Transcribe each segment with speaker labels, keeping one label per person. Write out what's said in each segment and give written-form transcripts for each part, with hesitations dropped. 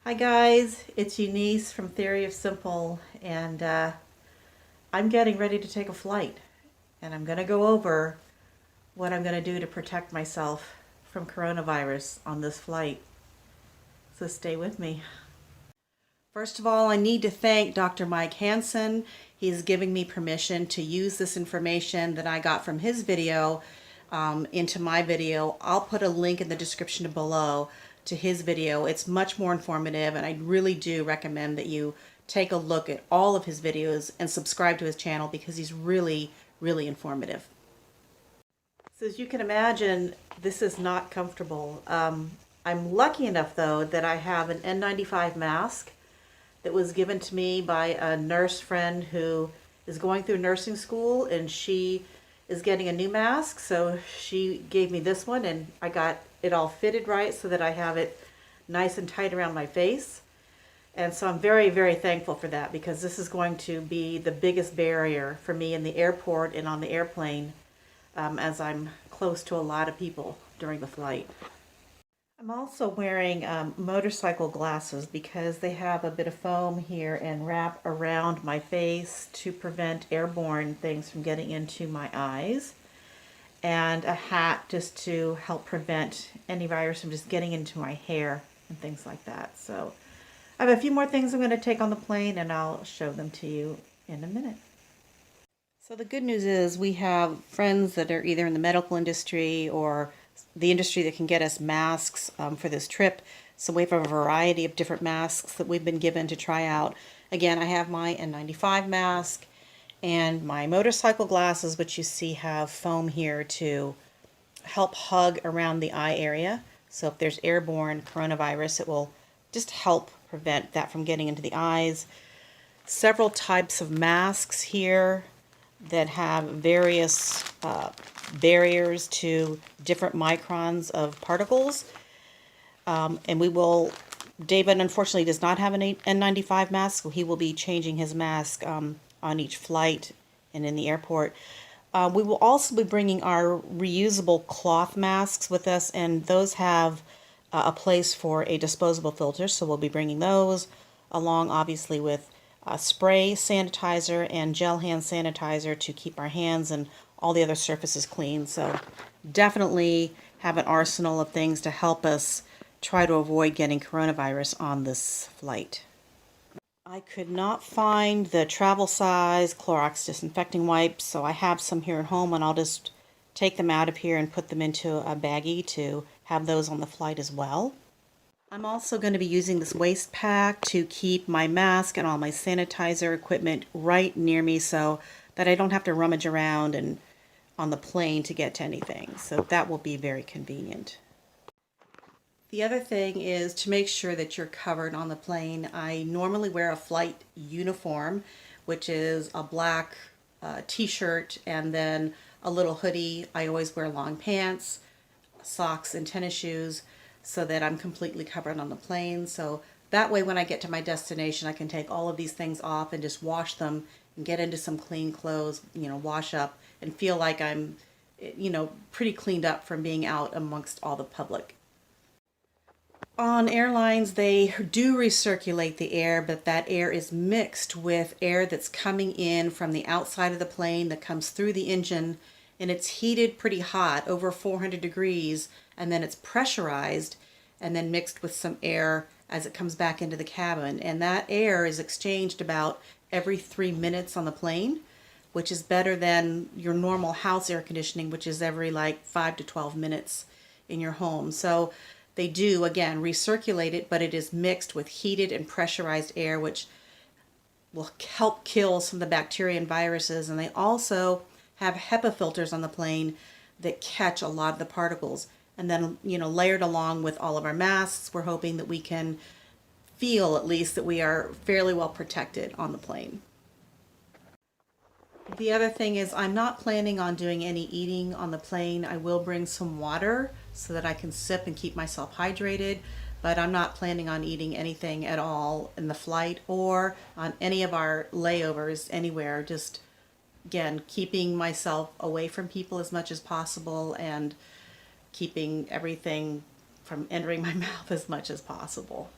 Speaker 1: Hi guys, it's Eunice from Theory of Simple, and I'm getting ready to take a flight, and I'm going to go over what I'm going to do to protect myself from coronavirus on this flight. So stay with me. First of all, I need to thank Dr. Mike Hansen. He's giving me permission to use this information that I got from his video into my video. I'll put a link in the description below to his video. It's much more informative, and I really do recommend that you take a look at all of his videos and subscribe to his channel because he's really, really informative. So as you can imagine, this is not comfortable. I'm lucky enough though that I have an N95 mask that was given to me by a nurse friend who is going through nursing school, and she is getting a new mask. So she gave me this one, and I got it all fitted right so that I have it nice and tight around my face. And so I'm very, very thankful for that, because this is going to be the biggest barrier for me in the airport and on the airplane, as I'm close to a lot of people during the flight. I'm also wearing motorcycle glasses because they have a bit of foam here and wrap around my face to prevent airborne things from getting into my eyes, and a hat just to help prevent any virus from just getting into my hair and things like that. So I have a few more things I'm going to take on the plane, and I'll show them to you in a minute. So the good news is we have friends that are either in the medical industry or the industry that can get us masks for this trip. So we have a variety of different masks that we've been given to try out. Again, I have my N95 mask and my motorcycle glasses, which you see have foam here to help hug around the eye area. So if there's airborne coronavirus, it will just help prevent that from getting into the eyes. Several types of masks here that have various barriers to different microns of particles. And David unfortunately does not have an N95 mask, so he will be changing his mask on each flight and in the airport. We will also be bringing our reusable cloth masks with us, and those have a place for a disposable filter, so we'll be bringing those along, obviously, with spray sanitizer and gel hand sanitizer to keep our hands and all the other surfaces clean. So definitely have an arsenal of things to help us try to avoid getting coronavirus on this flight. I could not find the travel size Clorox disinfecting wipes, so I have some here at home, and I'll just take them out of here and put them into a baggie to have those on the flight as well. I'm also going to be using this waste pack to keep my mask and all my sanitizer equipment right near me so that I don't have to rummage around and on the plane to get to anything. So that will be very convenient. The other thing is to make sure that you're covered on the plane. I normally wear a flight uniform, which is a black t-shirt and then a little hoodie. I always wear long pants, socks, and tennis shoes, so that I'm completely covered on the plane. So that way when I get to my destination, I can take all of these things off and just wash them and get into some clean clothes, wash up and feel like I'm, pretty cleaned up from being out amongst all the public. On airlines, they do recirculate the air, but that air is mixed with air that's coming in from the outside of the plane that comes through the engine, and it's heated pretty hot, over 400 degrees, and then it's pressurized and then mixed with some air as it comes back into the cabin. And that air is exchanged about every 3 minutes on the plane, which is better than your normal house air conditioning, which is every 5 to 12 minutes in your home. So they do, again, recirculate it, but it is mixed with heated and pressurized air, which will help kill some of the bacteria and viruses. And they also have HEPA filters on the plane that catch a lot of the particles. And then, layered along with all of our masks, we're hoping that we can feel at least that we are fairly well protected on the plane. The other thing is I'm not planning on doing any eating on the plane. I will bring some water so that I can sip and keep myself hydrated, but I'm not planning on eating anything at all in the flight or on any of our layovers anywhere. Just, again, keeping myself away from people as much as possible and keeping everything from entering my mouth as much as possible.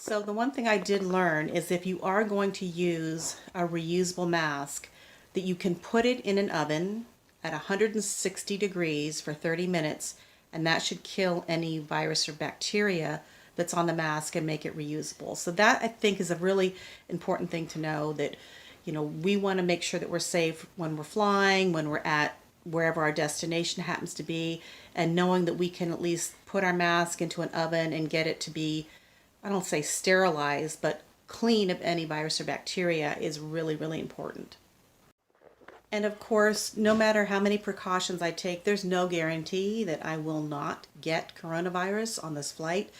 Speaker 1: So the one thing I did learn is if you are going to use a reusable mask, that you can put it in an oven at 160 degrees for 30 minutes, and that should kill any virus or bacteria that's on the mask and make it reusable. So that, I think, is a really important thing to know, that we want to make sure that we're safe when we're flying, when we're at wherever our destination happens to be, and knowing that we can at least put our mask into an oven and get it to be, I don't say sterilized, but clean of any virus or bacteria is really, really important. And of course, no matter how many precautions I take, there's no guarantee that I will not get coronavirus on this flight.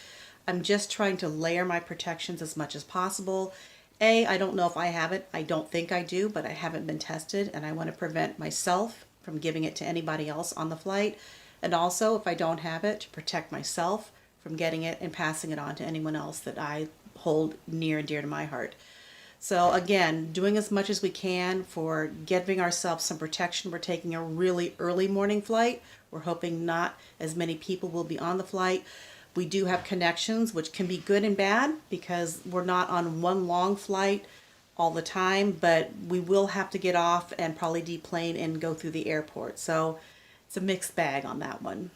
Speaker 1: I'm just trying to layer my protections as much as possible. I don't know if I have it. I don't think I do, but I haven't been tested, and I want to prevent myself from giving it to anybody else on the flight. And also, if I don't have it, to protect myself from getting it and passing it on to anyone else that I hold near and dear to my heart. So again, doing as much as we can for giving ourselves some protection. We're taking a really early morning flight. We're hoping not as many people will be on the flight. We do have connections, which can be good and bad because we're not on one long flight all the time, but we will have to get off and probably deplane and go through the airport. So it's a mixed bag on that one.